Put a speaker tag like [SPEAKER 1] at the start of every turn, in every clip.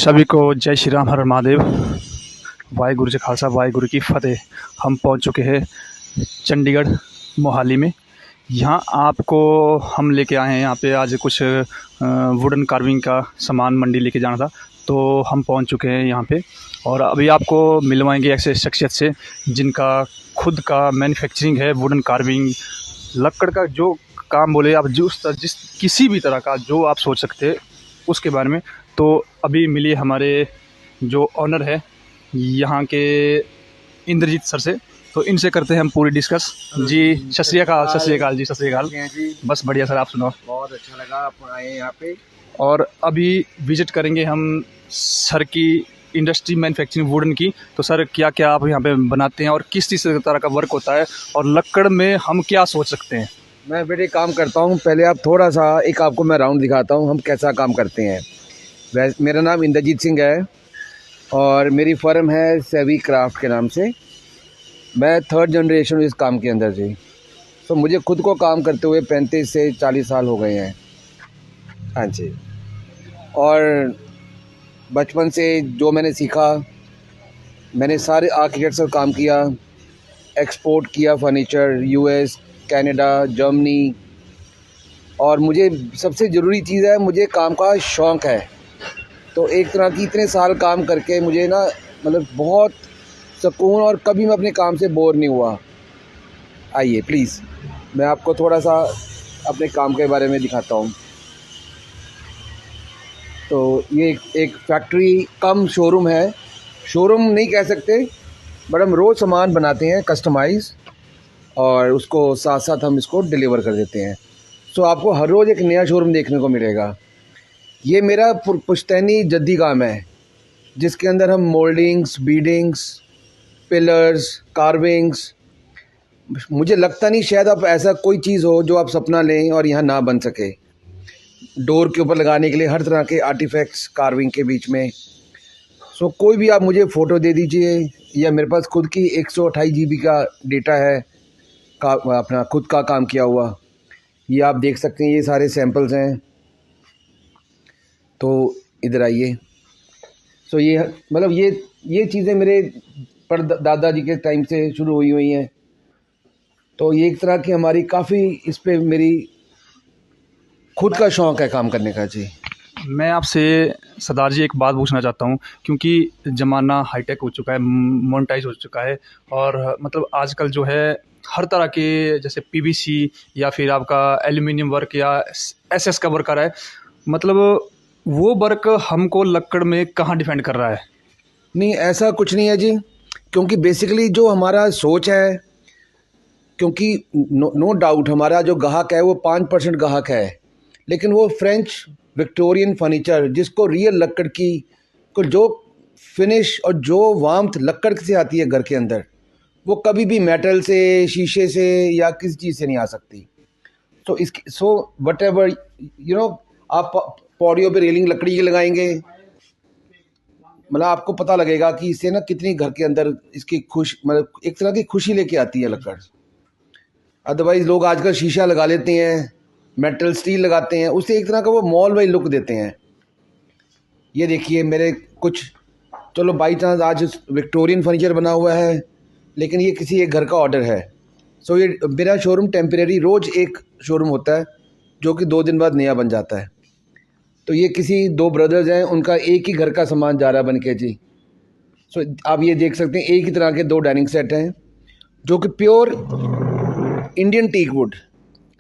[SPEAKER 1] सभी को जय श्री राम, हर हर महादेव। वाहिगुरु जी खालसा, वाहिगुरु की फतेह। हम पहुंच चुके हैं चंडीगढ़ मोहाली में। यहाँ आपको हम लेके आए हैं। यहाँ पे आज कुछ वुडन कार्विंग का सामान मंडी लेके जाना था, तो हम पहुंच चुके हैं यहाँ पे। और अभी आपको मिलवाएंगे ऐसे शख्सियत से जिनका खुद का मैन्युफैक्चरिंग है, वुडन कार्विंग, लक्कड़ का जो काम बोले आप, जिस किसी भी तरह का जो आप सोच सकते हैं उसके बारे में। तो अभी मिलिए हमारे जो ऑनर है यहाँ के, इंद्रजीत सर से। तो इनसे करते हैं हम पूरी डिस्कस। जी सत श्री अकाल। सत श्री अकाल जी, सत श्री अकाल
[SPEAKER 2] जी।
[SPEAKER 1] बस बढ़िया सर, आप सुनाओ।
[SPEAKER 2] बहुत अच्छा लगा आप आए यहाँ पे।
[SPEAKER 1] और अभी विजिट करेंगे हम सर की इंडस्ट्री मैन्युफैक्चरिंग वुडन की। तो सर क्या क्या आप यहाँ पे बनाते हैं और किस तरह का वर्क होता है, और लक्कड़ में हम क्या सोच सकते हैं?
[SPEAKER 2] मैं बेटे काम करता हूँ, पहले आप थोड़ा सा एक आपको मैं राउंड दिखाता हूँ हम कैसा काम करते हैं। मेरा नाम इंद्रजीत सिंह है और मेरी फर्म है सेवी क्राफ्ट के नाम से। मैं थर्ड जनरेशन इस काम के अंदर जी। तो मुझे खुद को काम करते हुए 35 से 40 साल हो गए हैं। हाँ जी। और बचपन से जो मैंने सीखा, मैंने सारे आर्किटेक्ट से काम किया, एक्सपोर्ट किया फर्नीचर यूएस, कनाडा, जर्मनी। और मुझे सबसे ज़रूरी चीज़ है, मुझे काम का शौक़ है। तो एक तरह की इतने साल काम करके मुझे ना मतलब बहुत सुकून, और कभी मैं अपने काम से बोर नहीं हुआ। आइए प्लीज़ मैं आपको थोड़ा सा अपने काम के बारे में दिखाता हूँ। तो ये एक फैक्ट्री कम शोरूम है। शोरूम नहीं कह सकते, बट हम रोज़ सामान बनाते हैं कस्टमाइज़, और उसको साथ साथ हम इसको डिलीवर कर देते हैं। सो आपको हर रोज़ एक नया शोरूम देखने को मिलेगा। ये मेरा पुश्तैनी जद्दी काम है, जिसके अंदर हम मोल्डिंग्स, बीडिंग्स, पिलर्स, कार्विंग्स, मुझे लगता नहीं शायद आप ऐसा कोई चीज़ हो जो आप सपना लें और यहाँ ना बन सके। डोर के ऊपर लगाने के लिए हर तरह के आर्टिफैक्ट्स कार्विंग के बीच में। सो कोई भी आप मुझे फ़ोटो दे दीजिए, या मेरे पास खुद की 128 GB का डेटा है अपना खुद का काम किया हुआ। ये आप देख सकते हैं, ये सारे सैंपल्स हैं। तो इधर आइए। सो ये मतलब ये चीज़ें मेरे दादाजी के टाइम से शुरू हुई हैं। तो ये एक तरह की हमारी काफ़ी इस पे मेरी खुद का शौक़ है काम करने का जी।
[SPEAKER 1] मैं आपसे सरदार जी एक बात पूछना चाहता हूँ, क्योंकि ज़माना हाईटेक हो चुका है, मोनेटाइज हो चुका है, और मतलब आजकल जो है हर तरह के, जैसे पीवीसी या फिर आपका एल्युमिनियम वर्क या एसएस का वर्क आ रहा है। मतलब वो वर्क हमको लक्कड़ में कहाँ डिफेंड कर रहा है?
[SPEAKER 2] नहीं, ऐसा कुछ नहीं है जी, क्योंकि बेसिकली जो हमारा सोच है, क्योंकि नो डाउट हमारा जो ग्राहक है वो 5% ग्राहक है, लेकिन वो फ्रेंच विक्टोरियन फर्नीचर, जिसको रियल लक्कड़ की को जो फिनिश और जो वार्मथ लक्कड़ से आती है घर के अंदर, वो कभी भी मेटल से, शीशे से या किसी चीज़ से नहीं आ सकती। तो इसकी वट एवर आप पौड़ियों पे रेलिंग लकड़ी की लगाएंगे, मतलब आपको पता लगेगा कि इससे ना कितनी घर के अंदर इसकी मतलब एक तरह की खुशी लेके आती है लकड़। अदरवाइज़ लोग आजकल शीशा लगा लेते हैं, मेटल स्टील लगाते हैं, उससे एक तरह का वो मॉल वाली लुक देते हैं। ये देखिए मेरे कुछ, चलो बाई चांस आज विक्टोरियन फर्नीचर बना हुआ है, लेकिन ये किसी एक घर का ऑर्डर है। सो ये मेरा शोरूम टेम्परेरी, रोज़ एक शोरूम होता है जो कि 2 दिन बाद नया बन जाता है। तो ये किसी 2 ब्रदर्स हैं, उनका एक ही घर का सामान जा रहा है बन के जी। सो आप ये देख सकते हैं, एक ही तरह के 2 डाइनिंग सेट हैं जो कि pure Indian teak wood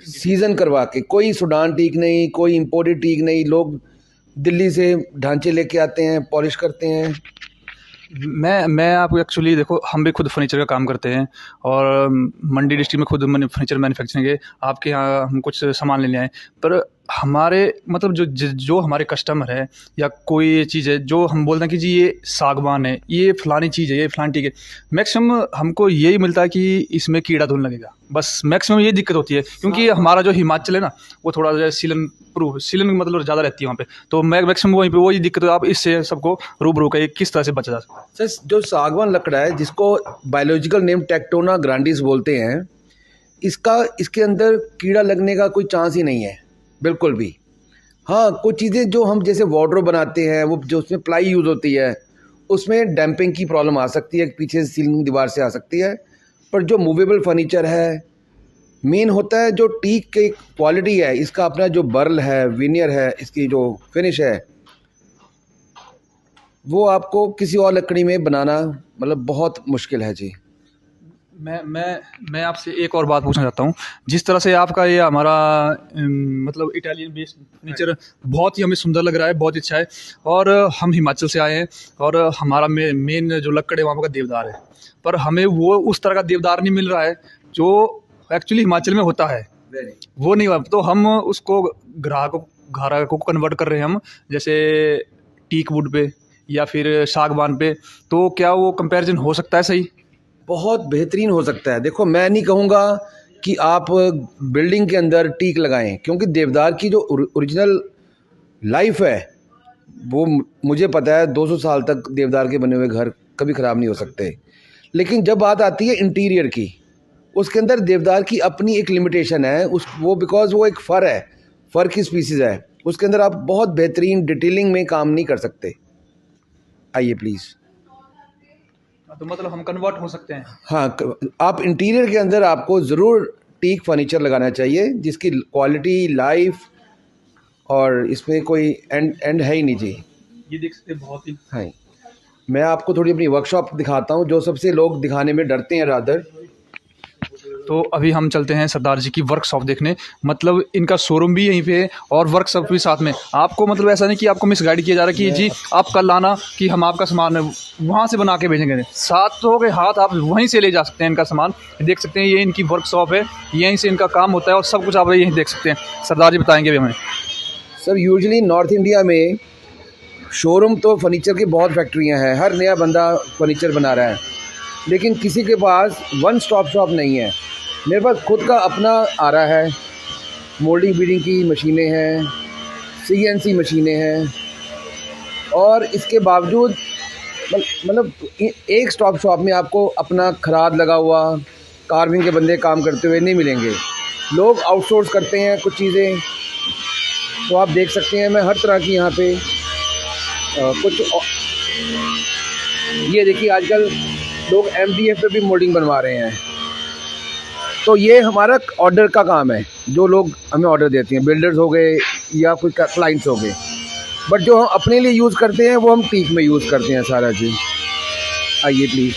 [SPEAKER 2] season करवा के, कोई सूडान टीक नहीं, कोई इम्पोर्टेड टीक नहीं। लोग दिल्ली से ढांचे लेके आते हैं, पॉलिश करते हैं।
[SPEAKER 1] मैं आपको एक्चुअली देखो, हम भी खुद फर्नीचर का काम करते हैं, और मंडी डिस्ट्रिक्ट में खुद फर्नीचर मैन्युफैक्चरिंग है। आपके यहाँ हम कुछ सामान लेने आए, पर हमारे मतलब जो हमारे कस्टमर है, या कोई चीज़ है जो हम बोलते हैं कि जी ये सागवान है, ये फलानी चीज़ है, ये फलानी ठीक है, मैक्सिमम हमको यही मिलता है कि इसमें कीड़ा धुन लगेगा। बस मैक्सिमम ये दिक्कत होती है, क्योंकि हमारा जो हिमाचल है ना, वो थोड़ा जो सीलन प्रूफ, सीलन मतलब ज़्यादा रहती है वहाँ पे। तो मैक्सिमम वहीं पे वही दिक्कत है। आप इससे सबको रूबरू का किस तरह से बचा जा सकता है?
[SPEAKER 2] सर, जो सागवान लकड़ा है, जिसको बायोलॉजिकल नेम टेक्टोना ग्रांडिस बोलते हैं, इसके अंदर कीड़ा लगने का कोई चांस ही नहीं है, बिल्कुल भी। हाँ, कुछ चीज़ें जो हम जैसे वार्डरोब बनाते हैं, वो जो उसमें प्लाई यूज़ होती है, उसमें डैम्पिंग की प्रॉब्लम आ सकती है, पीछे से सीलिंग दीवार से आ सकती है। पर जो मूवेबल फर्नीचर है, मेन होता है जो टीक की क्वालिटी है, इसका अपना जो बर्ल है, विनियर है, इसकी जो फिनिश है, वो आपको किसी और लकड़ी में बनाना मतलब बहुत मुश्किल है जी।
[SPEAKER 1] मैं आपसे एक और बात पूछना चाहता हूँ। जिस तरह से आपका ये हमारा मतलब इटालियन बेस्ड फर्नीचर बहुत ही हमें सुंदर लग रहा है, बहुत अच्छा है। और हम हिमाचल से आए हैं और हमारा मेन जो लक्कड़ है वहाँ का देवदार है, पर हमें वो उस तरह का देवदार नहीं मिल रहा है जो एक्चुअली हिमाचल में होता है, वो नहीं हुआ। तो हम उसको ग्राहकों को कन्वर्ट कर रहे हैं हम, जैसे टीक वुड पे या फिर सागवान पे। तो क्या वो कंपैरिजन हो सकता है सही?
[SPEAKER 2] बहुत बेहतरीन हो सकता है। देखो, मैं नहीं कहूँगा कि आप बिल्डिंग के अंदर टीक लगाएं, क्योंकि देवदार की जो ओरिजिनल लाइफ है वो मुझे पता है 200 साल तक देवदार के बने हुए घर कभी ख़राब नहीं हो सकते। लेकिन जब बात आती है इंटीरियर की, उसके अंदर देवदार की अपनी एक लिमिटेशन है। वो बिकॉज वो एक फ़र है, फ़र की स्पीसीज़ है, उसके अंदर आप बहुत बेहतरीन डिटेलिंग में काम नहीं कर सकते। आइए प्लीज़।
[SPEAKER 1] तो मतलब हम कन्वर्ट हो सकते हैं?
[SPEAKER 2] हाँ, आप इंटीरियर के अंदर आपको ज़रूर टीक फर्नीचर लगाना चाहिए, जिसकी क्वालिटी, लाइफ और इसमें कोई एंड है ही नहीं जी।
[SPEAKER 1] ये देख सकते हैं बहुत ही।
[SPEAKER 2] हाँ, मैं आपको थोड़ी अपनी वर्कशॉप दिखाता हूँ, जो सबसे लोग दिखाने में डरते हैं रादर।
[SPEAKER 1] तो अभी हम चलते हैं सरदार जी की वर्कशॉप देखने। मतलब इनका शोरूम भी यहीं पे है और वर्कशॉप भी साथ में। आपको मतलब ऐसा नहीं कि आपको मिसगाइड किया जा रहा है कि जी आप कल आना कि हम आपका सामान वहाँ से बना के भेजेंगे। साथ हो गए हाथ, आप वहीं से ले जा सकते हैं इनका सामान। देख सकते हैं ये इनकी वर्कशॉप है, यहीं से इनका काम होता है और सब कुछ आप यहीं देख सकते हैं। सरदार जी बताएंगे भी हमें।
[SPEAKER 2] सर, यूजुअली नॉर्थ इंडिया में शोरूम तो फर्नीचर की बहुत फैक्ट्रियाँ हैं, हर नया बंदा फर्नीचर बना रहा है, लेकिन किसी के पास वन स्टॉप शॉप नहीं है। मेरे पास खुद का अपना आ रहा है, मोल्डिंग बीडिंग की मशीनें हैं, CNC मशीनें हैं, और इसके बावजूद मतलब एक स्टॉप शॉप में आपको अपना खराद लगा हुआ कार्विंग के बंदे काम करते हुए नहीं मिलेंगे। लोग आउटसोर्स करते हैं कुछ चीज़ें, तो आप देख सकते हैं मैं हर तरह की यहाँ पे कुछ ये देखिए, आजकल लोग MDF पे भी मोल्डिंग बनवा रहे हैं। तो ये हमारा ऑर्डर का काम है, जो लोग हमें ऑर्डर देते हैं, बिल्डर्स हो गए या कोई क्लाइंट्स हो गए। बट जो हम अपने लिए यूज़ करते हैं वो हम टीक में यूज़ करते हैं सारा जी। आइए प्लीज़।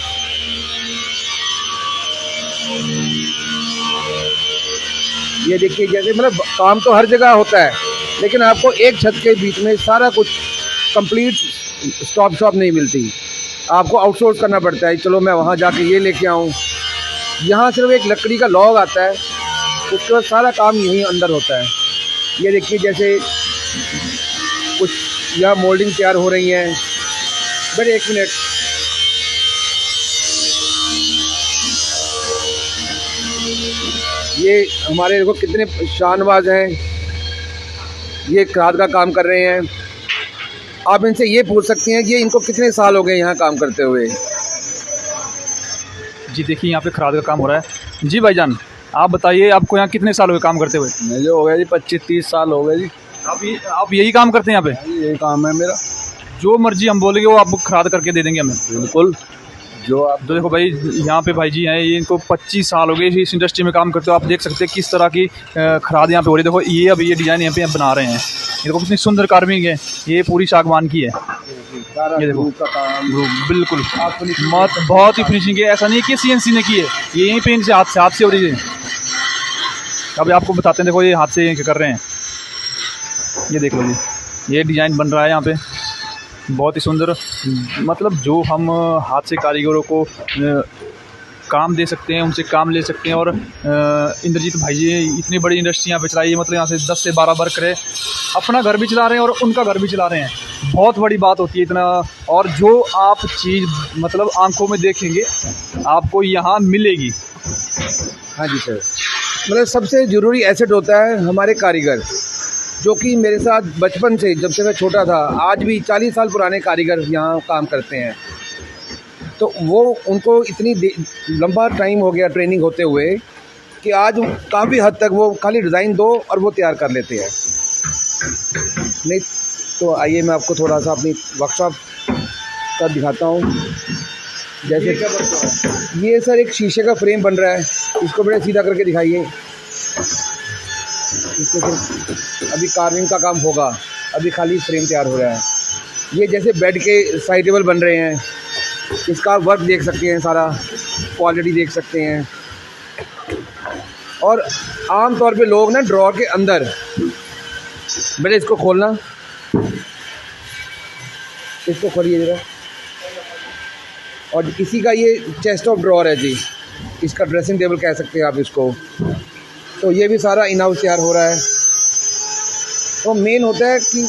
[SPEAKER 2] ये देखिए, जैसे मतलब काम तो हर जगह होता है, लेकिन आपको एक छत के बीच में सारा कुछ कंप्लीट स्टॉप शॉप नहीं मिलती। आपको आउटसोर्स करना पड़ता है, चलो मैं वहाँ जाके ये लेके आऊँ। यहाँ सिर्फ एक लकड़ी का लॉग आता है, उसके बाद सारा काम यहीं अंदर होता है। ये देखिए, जैसे कुछ यहाँ मोल्डिंग तैयार हो रही हैं। बट एक मिनट, ये हमारे देखो कितने शानवाज हैं, ये खराद का काम कर रहे हैं। आप इनसे ये पूछ सकते हैं कि इनको कितने साल हो गए यहाँ काम करते हुए।
[SPEAKER 1] जी देखिए, यहाँ पे खराद का काम हो रहा है। जी भाईजान, आप बताइए, आपको यहाँ कितने साल हो गए काम करते हुए?
[SPEAKER 3] मुझे हो गया जी 25-30 साल हो गए जी।
[SPEAKER 1] आप यही काम करते हैं यहाँ पे?
[SPEAKER 3] यही काम है मेरा।
[SPEAKER 1] जो मर्जी हम बोलेंगे वो आप खराद करके दे देंगे हमें?
[SPEAKER 3] बिल्कुल, जो आप।
[SPEAKER 1] तो देखो भाई, यहाँ पे भाई जी हैं, ये इनको 25 साल हो गए इस इंडस्ट्री में काम करते हो। आप देख सकते हैं किस तरह की खराद यहाँ पे हो रही है। देखो ये अभी ये डिज़ाइन यहाँ पे बना रहे हैं, ये देखो कितनी सुंदर कार्विंग है, ये पूरी सागवान की है। ये देखो
[SPEAKER 3] का काम
[SPEAKER 1] बिल्कुल बहुत ही फिनिशिंग है। ऐसा नहीं है कि CNC ने की है, ये यहीं पे इनसे हाथ से हो रही है। अभी आपको बताते हैं, देखो ये हाथ से कर रहे हैं। ये देख लो जी, ये डिज़ाइन बन रहा है यहाँ पे, बहुत ही सुंदर। मतलब जो हम हाथ से कारीगरों को काम दे सकते हैं, उनसे काम ले सकते हैं। और इंद्रजीत भाई जी इतनी बड़ी इंडस्ट्री यहाँ पे चलाई है, मतलब यहाँ से 10 से 12 वर्कर है, अपना घर भी चला रहे हैं और उनका घर भी चला रहे हैं। बहुत बड़ी बात होती है इतना। और जो आप चीज़ मतलब आंखों में देखेंगे आपको यहाँ मिलेगी।
[SPEAKER 2] हाँ जी सर, मतलब सबसे ज़रूरी एसेट होता है हमारे कारीगर, जो कि मेरे साथ बचपन से, जब से मैं छोटा था, आज भी 40 साल पुराने कारीगर यहाँ काम करते हैं। तो वो उनको इतनी लंबा टाइम हो गया ट्रेनिंग होते हुए कि आज काफ़ी हद तक वो खाली डिज़ाइन दो और वो तैयार कर लेते हैं। नहीं तो आइए मैं आपको थोड़ा सा अपनी वर्कशॉप का दिखाता हूँ। जैसे ये सर एक शीशे का फ्रेम बन रहा है, इसको बड़े सीधा करके दिखाइए। इसको फिर अभी कार्विंग का काम होगा, अभी खाली फ्रेम तैयार हो रहा है। ये जैसे बेड के साइड टेबल बन रहे हैं, इसका वर्क देख सकते हैं, सारा क्वालिटी देख सकते हैं। और आम तौर पे लोग ना ड्रॉर के अंदर, बेटे इसको खोलना, इसको खोलिए ज़रा। और किसी का ये चेस्ट ऑफ ड्रॉर है जी, इसका ड्रेसिंग टेबल कह सकते हैं आप इसको। तो ये भी सारा इन हाउस तैयार हो रहा है। तो मेन होता है कि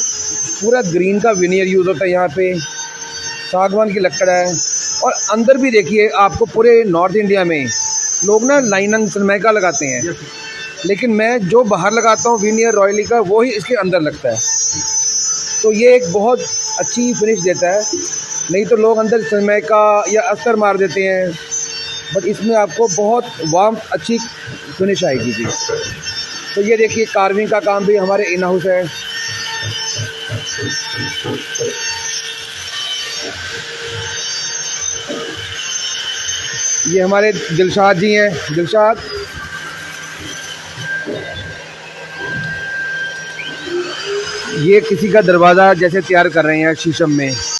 [SPEAKER 2] पूरा ग्रीन का विनियर यूज़ होता है यहाँ पे, सागवान की लकड़ है। और अंदर भी देखिए, आपको पूरे नॉर्थ इंडिया में लोग ना लाइनन सनमाइका लगाते हैं, लेकिन मैं जो बाहर लगाता हूँ विनियर रॉयली का, वो ही इसके अंदर लगता है। तो ये एक बहुत अच्छी फिनिश देता है। नहीं तो लोग अंदर सनमाइका या अस्तर मार देते हैं, बट इसमें आपको बहुत वार्म अच्छी फिनिश आएगी जी। तो ये देखिए कार्विंग का काम भी हमारे इन हाउस है। ये हमारे दिलशाद जी हैं, दिलशाद ये किसी का दरवाज़ा जैसे तैयार कर रहे हैं शीशम में।